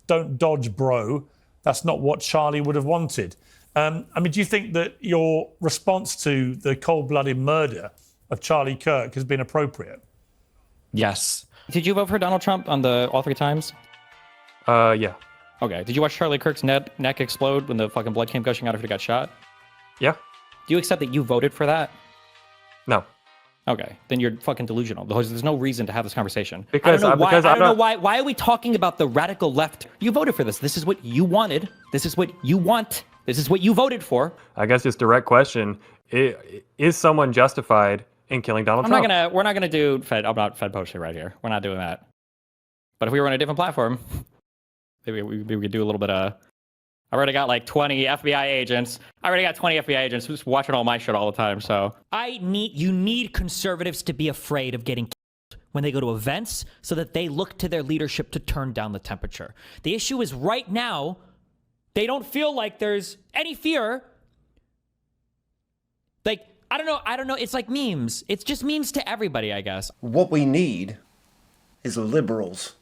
don't dodge, bro. That's not what Charlie would have wanted. I mean, do you think that your response to the cold-blooded murder of Charlie Kirk has been appropriate? Yes. Did you vote for Donald Trump on all 3 times? Yeah. Okay. Did you watch Charlie Kirk's neck explode when the fucking blood came gushing out after he got shot? Yeah. Do you accept that you voted for that? No. Okay, then you're fucking delusional. There's no reason to have this conversation. Because I don't know why. Why are we talking about the radical left? You voted for this. This is what you wanted. This is what you want. This is what you voted for. I guess just direct question: is someone justified in killing Donald Trump? We're not gonna do Fed. I'm not Fed posting right here. We're not doing that. But if we were on a different platform, maybe we could do a little bit of. I already got like 20 FBI agents. Who's watching all my shit all the time. So you need conservatives to be afraid of getting killed when they go to events so that they look to their leadership to turn down the temperature. The issue is right now, they don't feel like there's any fear. Like, I don't know. It's like memes. It's just memes to everybody, I guess. What we need is liberals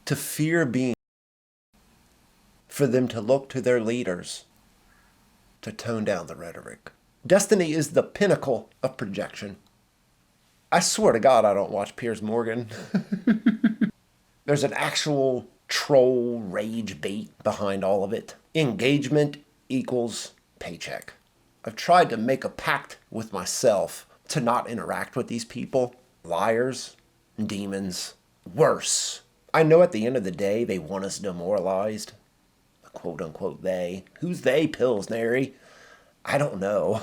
to fear being, for them to look to their leaders to tone down the rhetoric. Destiny is the pinnacle of projection. I swear to God, I don't watch Piers Morgan. There's an actual troll rage bait behind all of it. Engagement equals paycheck. I've tried to make a pact with myself to not interact with these people. Liars, demons, worse. I know at the end of the day, they want us demoralized. Quote unquote they. Who's they, Pillsbury? I don't know.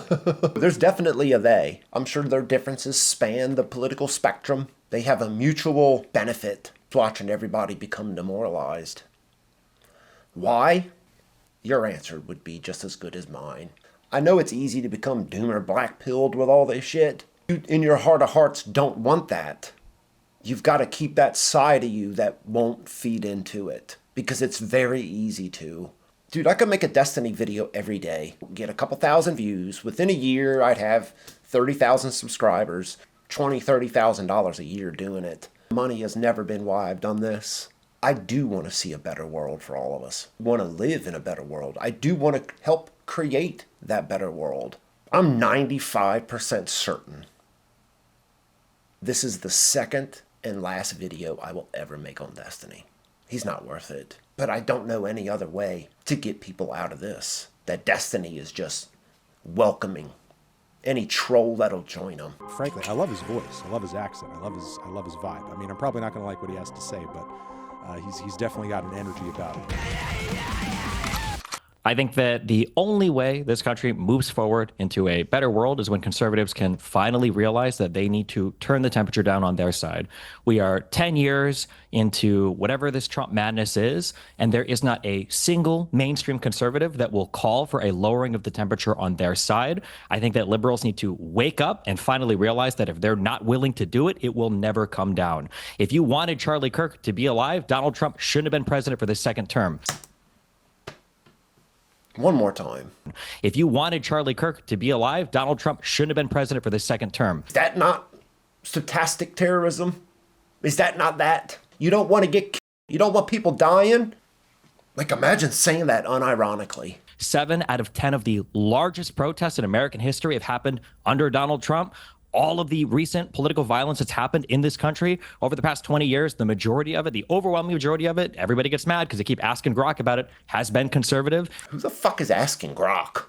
There's definitely a they. I'm sure their differences span the political spectrum. They have a mutual benefit to watching everybody become demoralized. Why? Your answer would be just as good as mine. I know it's easy to become doomer black-pilled with all this shit. You, in your heart of hearts, don't want that. You've got to keep that side of you that won't feed into it. Because it's very easy to. Dude, I could make a Destiny video every day, get a couple thousand views. Within a year, I'd have 30,000 subscribers, $20,000, $30,000 a year doing it. Money has never been why I've done this. I do want to see a better world for all of us. I want to live in a better world. I do want to help create that better world. I'm 95% certain this is the second and last video I will ever make on Destiny. He's not worth it. But I don't know any other way to get people out of this. That Destiny is just welcoming any troll that'll join him. Frankly, I love his voice. I love his accent. I love his vibe. I mean, I'm probably not going to like what he has to say, but he's definitely got an energy about him. I think that the only way this country moves forward into a better world is when conservatives can finally realize that they need to turn the temperature down on their side. We are 10 years into whatever this Trump madness is, and there is not a single mainstream conservative that will call for a lowering of the temperature on their side. I think that liberals need to wake up and finally realize that if they're not willing to do it, it will never come down. If you wanted Charlie Kirk to be alive, Donald Trump shouldn't have been president for the second term. One more time. If you wanted Charlie Kirk to be alive, Donald Trump shouldn't have been president for the second term. Is that not stochastic terrorism? Is that not that? You don't want to get killed? You don't want people dying? Like, imagine saying that unironically. 7 out of 10 of the largest protests in American history have happened under Donald Trump. All of the recent political violence that's happened in this country over the past 20 years, the majority of it, the overwhelming majority of it, everybody gets mad because they keep asking Grok about it, has been conservative. Who the fuck is asking Grok?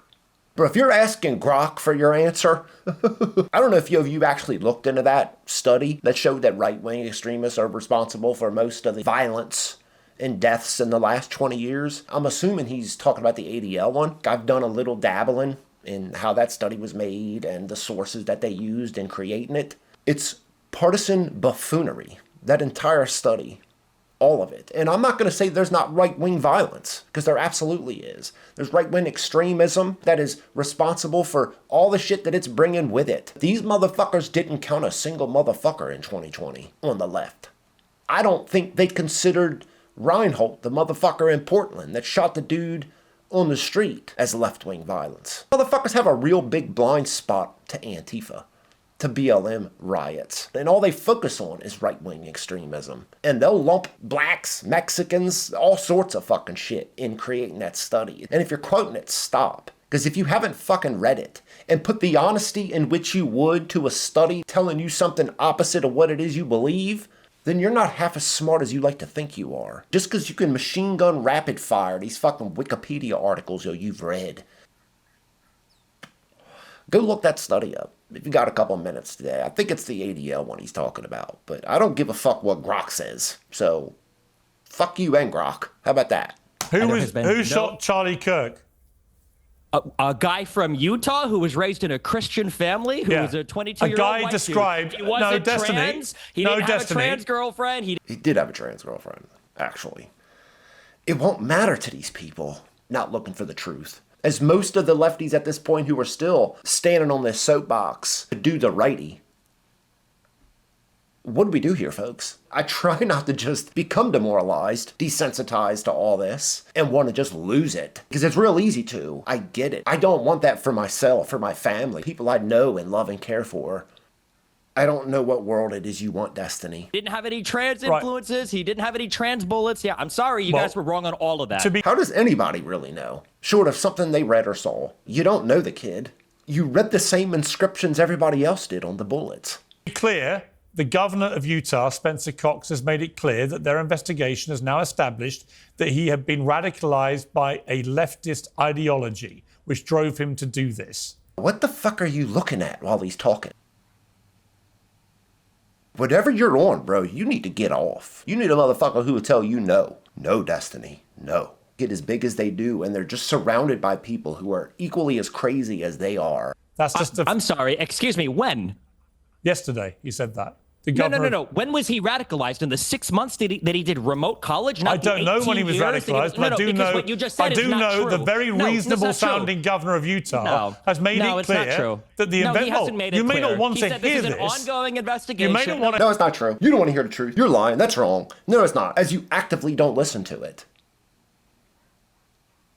Bro, if you're asking Grok for your answer, I don't know if you actually looked into that study that showed that right-wing extremists are responsible for most of the violence and deaths in the last 20 years. I'm assuming he's talking about the ADL one. I've done a little dabbling in how that study was made and the sources that they used in creating it. It's partisan buffoonery, that entire study, all of it. And I'm not going to say there's not right-wing violence, because there absolutely is. There's right-wing extremism that is responsible for all the shit that it's bringing with it. These motherfuckers didn't count a single motherfucker in 2020 on the left. I don't think they considered Reinhold, the motherfucker in Portland that shot the dude on the street, as left-wing violence. Motherfuckers have a real big blind spot to Antifa. to BLM riots. And all they focus on is right-wing extremism. And they'll lump blacks, Mexicans, all sorts of fucking shit in creating that study. And if you're quoting it, stop. Because if you haven't fucking read it and put the honesty in which you would to a study telling you something opposite of what it is you believe, then you're not half as smart as you like to think you are. Just because you can machine gun rapid fire these fucking Wikipedia articles you've read. Go look that study up if you got a couple minutes today. I think it's the ADL one he's talking about, but I don't give a fuck what Grok says. So, fuck you and Grok. How about that? Who shot Charlie Kirk? A guy from Utah who was raised in a Christian family, who was a 22-year-old guy white described. dude. He wasn't Destiny. trans. He didn't have a trans girlfriend. He did have a trans girlfriend, actually. It won't matter to these people not looking for the truth. As most of the lefties at this point who are still standing on this soapbox to do the righty. What do we do here, folks? I try not to just become demoralized, desensitized to all this, and want to just lose it. Because it's real easy to. I get it. I don't want that for myself, for my family, people I know and love and care for. I don't know what world it is you want, Destiny. Didn't have any trans influences. Right. He didn't have any trans bullets. Yeah, I'm sorry. You guys were wrong on all of that. How does anybody really know? Short of something they read or saw. You don't know the kid. You read the same inscriptions everybody else did on the bullets. To be clear, the governor of Utah, Spencer Cox, has made it clear that their investigation has now established that he had been radicalized by a leftist ideology, which drove him to do this. What the fuck are you looking at while he's talking? Whatever you're on, bro, you need to get off. You need a motherfucker who will tell you no. No, Destiny. No. Get as big as they do, and they're just surrounded by people who are equally as crazy as they are. That's just I'm sorry. Excuse me. When? Yesterday, he said that. No. When was he radicalized? In the 6 months that he did remote college? I don't know when he was radicalized, but I do know. What you just said I do know true. The very reasonable sounding governor of Utah has made it clear that the event. He hasn't made it you may clear. not want he to said hear this. Is an ongoing investigation. You may not want to. No, it's not true. You don't want to hear the truth. You're lying. That's wrong. No, it's not. As you actively don't listen to it.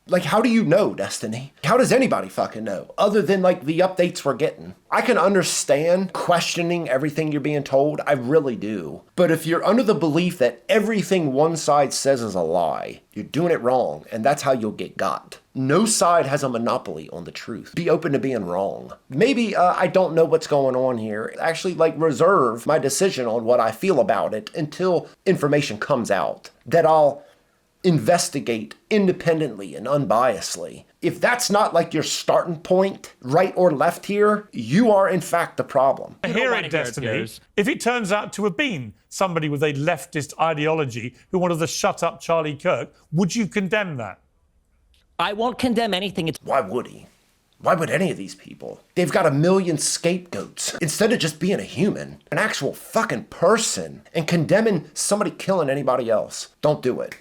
Like, how do you know, Destiny? How does anybody fucking know? Other than, like, the updates we're getting. I can understand questioning everything you're being told. I really do. But if you're under the belief that everything one side says is a lie, you're doing it wrong, and that's how you'll get got. No side has a monopoly on the truth. Be open to being wrong. Maybe I don't know what's going on here. Actually, like, reserve my decision on what I feel about it until information comes out that I'll investigate independently and unbiasedly. If that's not like your starting point, right or left here, you are in fact the problem. Hear it, Destiny. If it turns out to have been somebody with a leftist ideology who wanted to shut up Charlie Kirk, would you condemn that? I won't condemn anything. Why would he? Why would any of these people? They've got a million scapegoats. Instead of just being a human, an actual fucking person, and condemning somebody killing anybody else. Don't do it.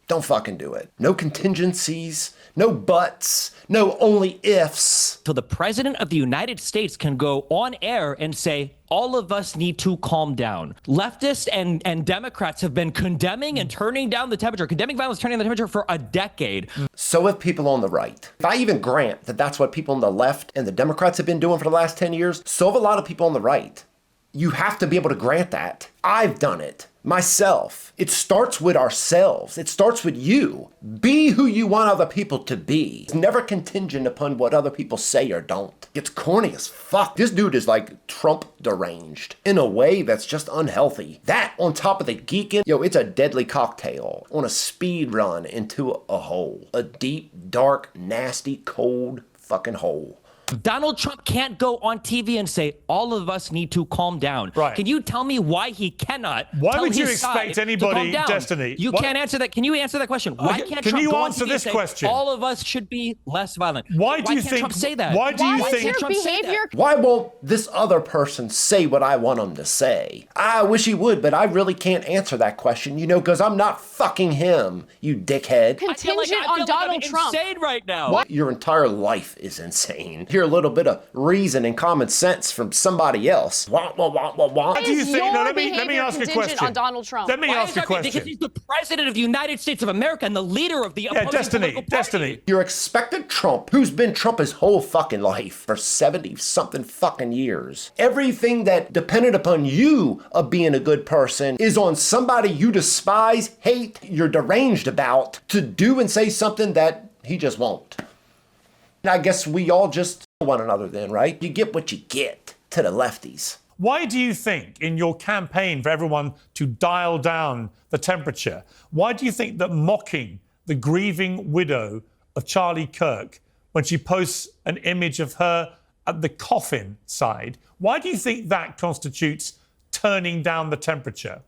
Don't fucking do it. No contingencies, no buts, no only ifs. So the president of the United States can go on air and say, all of us need to calm down. Leftists and Democrats have been condemning and turning down the temperature, condemning violence, turning down the temperature for a decade. So have people on the right. If I even grant that that's what people on the left and the Democrats have been doing for the last 10 years, so have a lot of people on the right. You have to be able to grant that. I've done it. Myself. It starts with ourselves. It starts with you. Be who you want other people to be. It's never contingent upon what other people say or don't. It's corny as fuck. This dude is like Trump deranged in a way that's just unhealthy. That on top of the geeking, it's a deadly cocktail on a speed run into a hole. A deep, dark, nasty, cold fucking hole. Donald Trump can't go on TV and say, all of us need to calm down. Right. Can you tell me why he cannot? Why tell would you his expect side anybody, to calm down? Destiny? You can't answer that. Can you answer that question? Why can't Trump go on TV and say, question? all of us should be less violent? Why do you can't think Trump say that? Why do you think your behavior? Why won't this other person say what I want him to say? I wish he would, but I really can't answer that question, because I'm not fucking him, you dickhead. Contingent on Donald Trump. Insane right now. Your entire life is insane. hear a little bit of reason and common sense from somebody else. Wah, wah, wah, wah, wah. What do you think? No, let me ask a contingent question. on Donald Trump? Let me ask a question. Because he's the president of the United States of America and the leader of the opposing political party. Destiny. Your expected Trump, who's been Trump his whole fucking life for 70-something fucking years. Everything that depended upon you of being a good person is on somebody you despise, hate, you're deranged about to do and say something that he just won't. And I guess we all just one another then, right? You get what you get to the lefties. Why do you think, in your campaign for everyone to dial down the temperature, why do you think that mocking the grieving widow of Charlie Kirk when she posts an image of her at the coffin side, why do you think that constitutes turning down the temperature?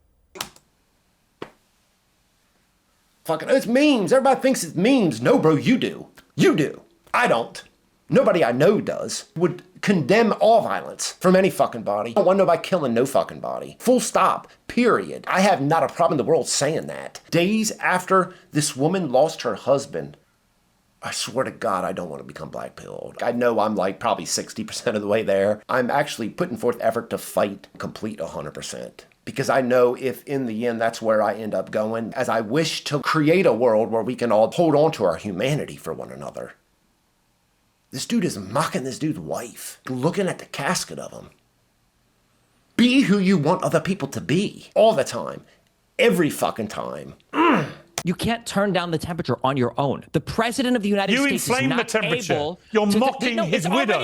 Fucking, it's memes. Everybody thinks it's memes. No, bro, you do. You do. I don't. Nobody I know does. Would condemn all violence from any fucking body. I don't want nobody killing no fucking body. Full stop. Period. I have not a problem in the world saying that. Days after this woman lost her husband, I swear to God, I don't want to become blackpilled. I know I'm like probably 60% of the way there. I'm actually putting forth effort to fight complete 100%. Because I know if in the end that's where I end up going, as I wish to create a world where we can all hold on to our humanity for one another. This dude is mocking this dude's wife, looking at the casket of him. Be who you want other people to be, all the time, every fucking time. You can't turn down the temperature on your own. The president of the United States is not the temperature. able. You're to mocking his widow.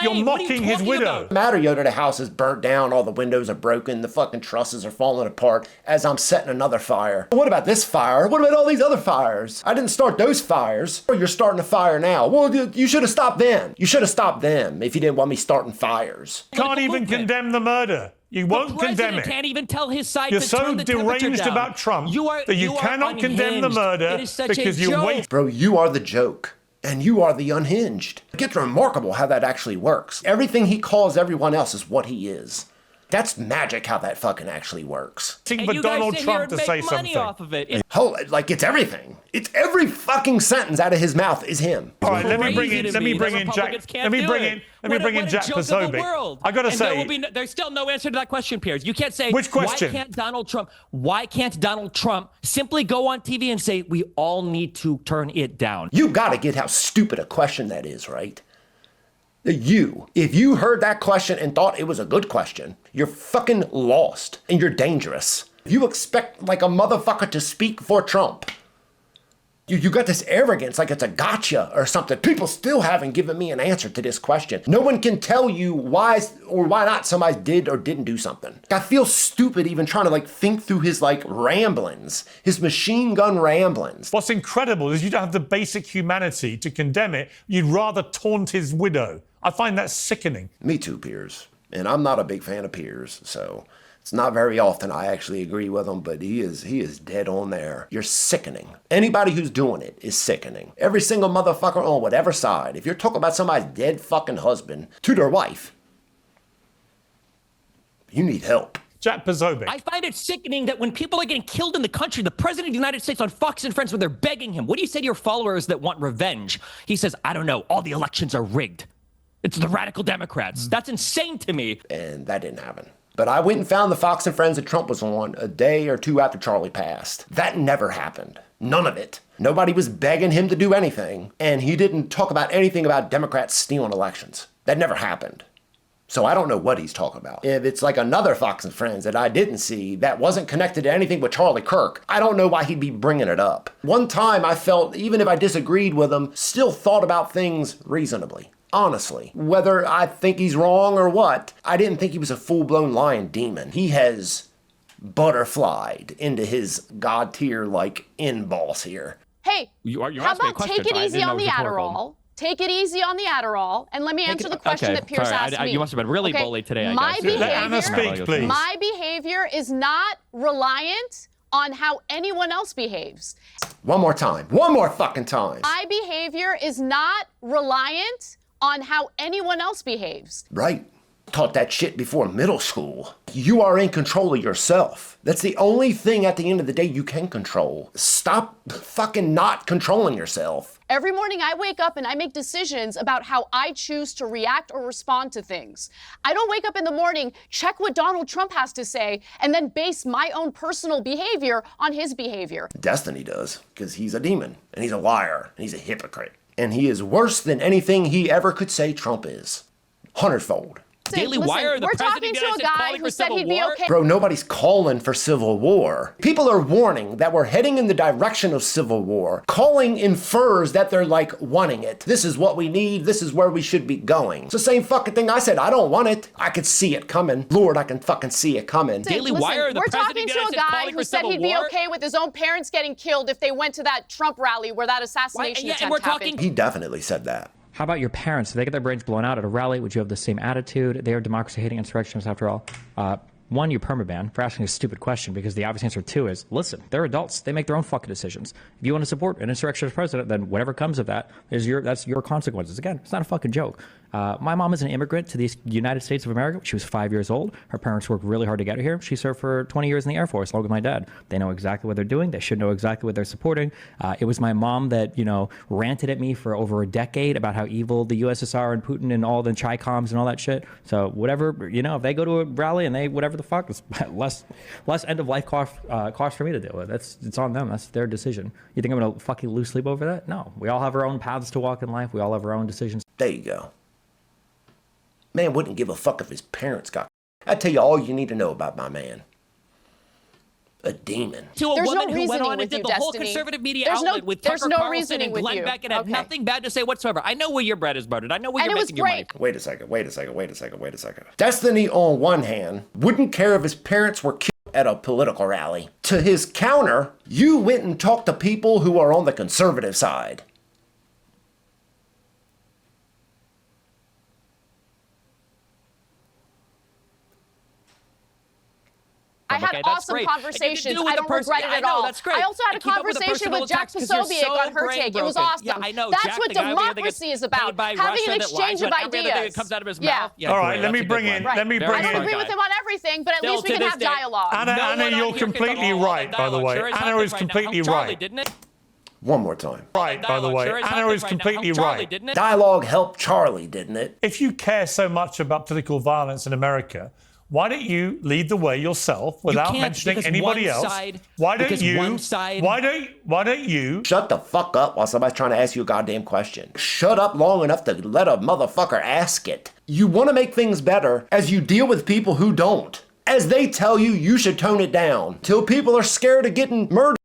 You're mocking his widow. Matter, Yoda, the house is burnt down, all the windows are broken, the fucking trusses are falling apart as I'm setting another fire. What about this fire? What about all these other fires? I didn't start those fires. You're starting a fire now. Well, you should have stopped them. You should have stopped them if you didn't want me starting fires. Can't even condemn the murder. You won't condemn it. Can't even tell his side. You're to so turn the deranged down. about Trump that you cannot condemn the unhinged. murder It is such because a you joke. wait. Bro, you are the joke. And you are the unhinged. It's remarkable how that actually works. Everything he calls everyone else is what he is. That's magic how that fucking actually works. But Donald Trump to say something. Off of it. Like it's everything. It's every fucking sentence out of his mouth is him. All right, let me bring in Jack. Let me bring in Jack Posobiec. I gotta say, there's still no answer to that question, Piers. You can't say which question? Why can't Donald Trump simply go on TV and say we all need to turn it down? You gotta get how stupid a question that is, right? If you heard that question and thought it was a good question, you're fucking lost and you're dangerous. You expect like a motherfucker to speak for Trump. You got this arrogance like it's a gotcha or something. People still haven't given me an answer to this question. No one can tell you why or why not somebody did or didn't do something. I feel stupid even trying to like think through his like ramblings, his machine gun ramblings. What's incredible is you don't have the basic humanity to condemn it. You'd rather taunt his widow. I find that sickening. Me too, Piers. And I'm not a big fan of Piers, so it's not very often I actually agree with him, but he is dead on there. You're sickening. Anybody who's doing it is sickening. Every single motherfucker on whatever side. If you're talking about somebody's dead fucking husband to their wife, you need help. Jack Posobiec. I find it sickening that when people are getting killed in the country, the president of the United States on Fox and Friends, when they're begging him, what do you say to your followers that want revenge? He says, I don't know, all the elections are rigged. It's the radical Democrats. That's insane to me. And that didn't happen. But I went and found the Fox and Friends that Trump was on a day or two after Charlie passed. That never happened. None of it. Nobody was begging him to do anything. And he didn't talk about anything about Democrats stealing elections. That never happened. So I don't know what he's talking about. If it's like another Fox and Friends that I didn't see that wasn't connected to anything with Charlie Kirk, I don't know why he'd be bringing it up. One time I felt, even if I disagreed with him, still thought about things reasonably. Honestly, whether I think he's wrong or what, I didn't think he was a full-blown lying demon. He has butterflied into his God tier like end boss here. Hey, you how about take it easy on the Adderall? Take it easy on the Adderall, and let me answer the question that Piers asked me. You must have been really bully today, I guess. Let Anna speak, please. My behavior is not reliant on how anyone else behaves. One more time. One more fucking time. My behavior is not reliant on how anyone else behaves. Right. Taught that shit before middle school. You are in control of yourself. That's the only thing at the end of the day you can control. Stop fucking not controlling yourself. Every morning I wake up and I make decisions about how I choose to react or respond to things. I don't wake up in the morning, check what Donald Trump has to say, and then base my own personal behavior on his behavior. Destiny does, because he's a demon, and he's a liar, and he's a hypocrite. And he is worse than anything he ever could say Trump is. 100-fold. Daily Wire, the we're president talking to a guy who said he'd be okay. Bro, nobody's calling for civil war. People are warning that we're heading in the direction of civil war. Calling infers that they're like wanting it. This is what we need. This is where we should be going. It's the same fucking thing I said. I don't want it. I could see it coming. Lord, I can fucking see it coming. Daily Wire, the we're president talking to a guy who said he'd be okay with his own parents getting killed if they went to that Trump rally where that assassination attempt happened. He definitely said that. How about your parents? If they get their brains blown out at a rally, would you have the same attitude? They are democracy-hating insurrectionists after all. One, you permaban for asking a stupid question, because the obvious answer two is, listen, they're adults. They make their own fucking decisions. If you want to support an insurrectionist president, then whatever comes of that that's your consequences. Again, it's not a fucking joke. My mom is an immigrant to the United States of America. She was 5 years old. Her parents worked really hard to get her here. She served for 20 years in the Air Force, along with my dad. They know exactly what they're doing. They should know exactly what they're supporting. It was my mom that, ranted at me for over a decade about how evil the USSR and Putin and all the Chi-Coms and all that shit. So whatever, if they go to a rally and they whatever the fuck, it's less end-of-life cost for me to deal with. It's on them. That's their decision. You think I'm going to fucking lose sleep over that? No. We all have our own paths to walk in life. We all have our own decisions. There you go. Man wouldn't give a fuck if his parents got. I tell you all you need to know about my man. A demon. To a woman who went on and did the whole conservative media outlet with Tucker Carlson and Glenn Beck and had nothing bad to say whatsoever. I know where your bread is buttered. I know where you're making your money. Wait a second. Destiny, on one hand, wouldn't care if his parents were killed at a political rally. To his counter, you went and talked to people who are on the conservative side. I had awesome conversations. I don't regret it at all. That's great. I also had a conversation with Jack Posobiec on her take. It was awesome. Yeah, I know. That's Jack, what democracy is about. Having an exchange of ideas. Comes out of his mouth. Yeah. All right, let me bring in. I don't agree with him on everything, but at least we can have dialogue. Anna, you're completely right, by the way. Anna is completely right. One more time. Right, by the way. Anna is completely right. Dialogue helped Charlie, didn't it? If you care so much about political violence in America, why don't you lead the way yourself without mentioning anybody else? Why don't you shut the fuck up while somebody's trying to ask you a goddamn question? Shut up long enough to let a motherfucker ask it. You want to make things better as you deal with people who don't. As they tell you, you should tone it down till people are scared of getting murdered,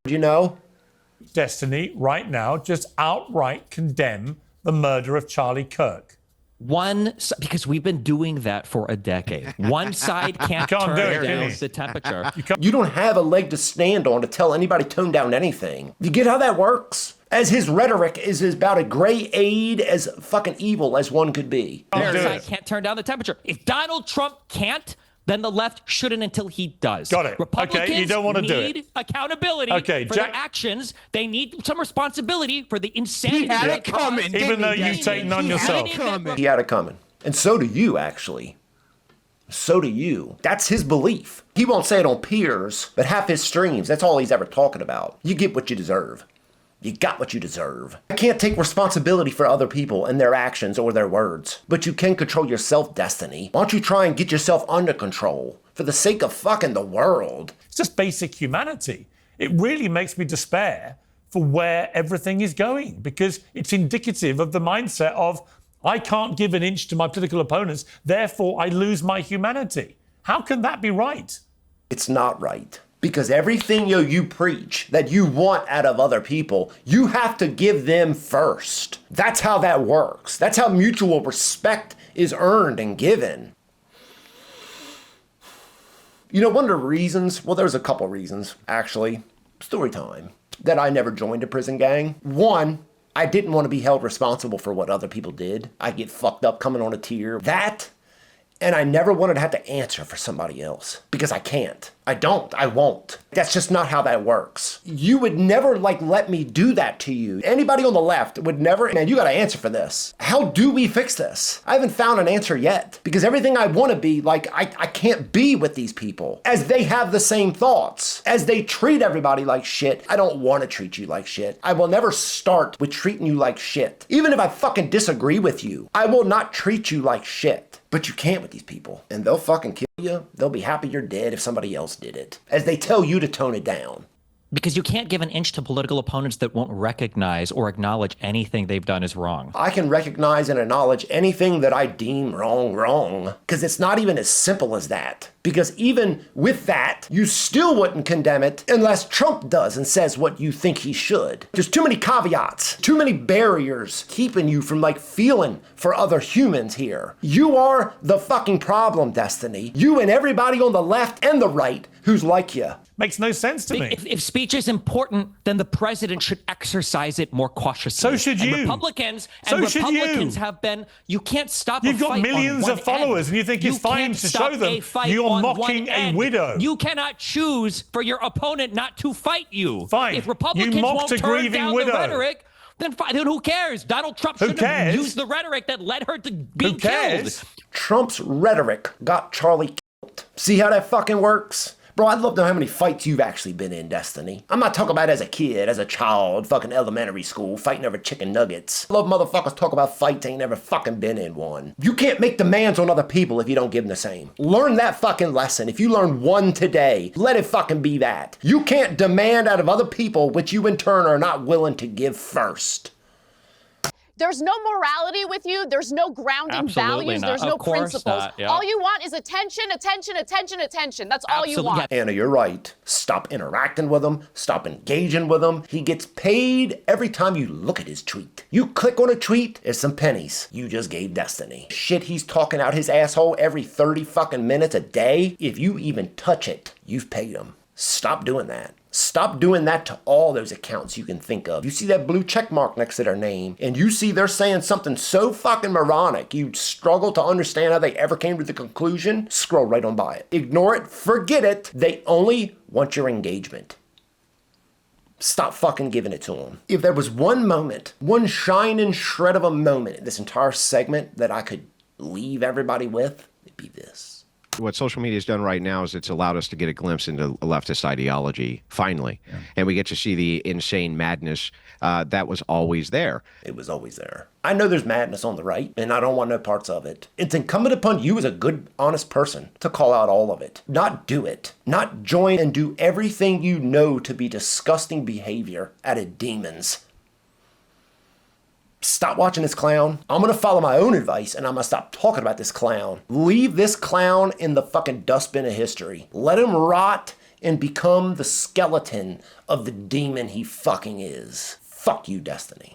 Destiny, right now, just outright condemn the murder of Charlie Kirk. Because we've been doing that for a decade. One side can't turn down the temperature. You don't have a leg to stand on to tell anybody to tone down anything. You get how that works? As his rhetoric is about a gray aid as fucking evil as one could be. Their side can't turn down the temperature. If Donald Trump can't, then the left shouldn't until he does. Got it. Republicans you don't want to do it. Need accountability for their actions. They need some responsibility for the insanity. He had it coming. Even though you've taken on yourself. He had it coming. And so do you, actually. So do you. That's his belief. He won't say it on Piers, but half his streams, that's all he's ever talking about. You get what you deserve. You got what you deserve. I can't take responsibility for other people and their actions or their words, but you can control yourself, Destiny. Why don't you try and get yourself under control for the sake of fucking the world? It's just basic humanity. It really makes me despair for where everything is going, because it's indicative of the mindset of, I can't give an inch to my political opponents, therefore I lose my humanity. How can that be right? It's not right. Because everything you preach that you want out of other people, you have to give them first. That's how that works. That's how mutual respect is earned and given. One of the reasons, well, there's a couple reasons, actually, story time, that I never joined a prison gang. One, I didn't want to be held responsible for what other people did. I get fucked up coming on a tier. That, And I never wanted to have to answer for somebody else because I can't. I don't. I won't. That's just not how that works. You would never let me do that to you. Anybody on the left would never, man, you got to answer for this. How do we fix this? I haven't found an answer yet because everything I want to be, I can't be with these people as they have the same thoughts, as they treat everybody like shit. I don't want to treat you like shit. I will never start with treating you like shit. Even if I fucking disagree with you, I will not treat you like shit. But you can't with these people. And they'll fucking kill you. They'll be happy you're dead if somebody else did it. As they tell you to tone it down. Because you can't give an inch to political opponents that won't recognize or acknowledge anything they've done is wrong. I can recognize and acknowledge anything that I deem wrong. Because it's not even as simple as that. Because even with that, you still wouldn't condemn it unless Trump does and says what you think he should. There's too many caveats, too many barriers keeping you from feeling for other humans here. You are the fucking problem, Destiny. You and everybody on the left and the right who's like you. Makes no sense to me. If speech is important, then the president should exercise it more cautiously. So should you. Republicans have been. You can't stop. You've got millions of followers, and you think it's fine to show them you're mocking a widow. You cannot choose for your opponent not to fight you. Fine. If Republicans won't turn down the rhetoric, then who cares? Donald Trump shouldn't have used the rhetoric that led her to being killed. Trump's rhetoric got Charlie killed. See how that fucking works? Bro, I'd love to know how many fights you've actually been in, Destiny. I'm not talking about as a kid, as a child, fucking elementary school, fighting over chicken nuggets. I love motherfuckers talk about fights, ain't never fucking been in one. You can't make demands on other people if you don't give them the same. Learn that fucking lesson. If you learn one today, let it fucking be that. You can't demand out of other people which you in turn are not willing to give first. There's no morality with you. There's no grounding values. There's no principles. All you want is attention. That's all you want. Anna, you're right. Stop interacting with him. Stop engaging with him. He gets paid every time you look at his tweet. You click on a tweet, there's some pennies. You just gave Destiny. Shit, he's talking out his asshole every 30 fucking minutes a day. If you even touch it, you've paid him. Stop doing that. Stop doing that to all those accounts you can think of. You see that blue check mark next to their name, and you see they're saying something so fucking moronic, you struggle to understand how they ever came to the conclusion, scroll right on by it. Ignore it, forget it. They only want your engagement. Stop fucking giving it to them. If there was one moment, one shining shred of a moment in this entire segment that I could leave everybody with, it'd be this. What social media has done right now is it's allowed us to get a glimpse into a leftist ideology, finally. Yeah. And we get to see the insane madness that was always there. It was always there. I know there's madness on the right, and I don't want no parts of it. It's incumbent upon you as a good, honest person to call out all of it. Not do it. Not join and do everything you know to be disgusting behavior out of demons. Stop watching this clown. I'm gonna follow my own advice and I'm gonna stop talking about this clown. Leave this clown in the fucking dustbin of history. Let him rot and become the skeleton of the demon he fucking is. Fuck you, Destiny.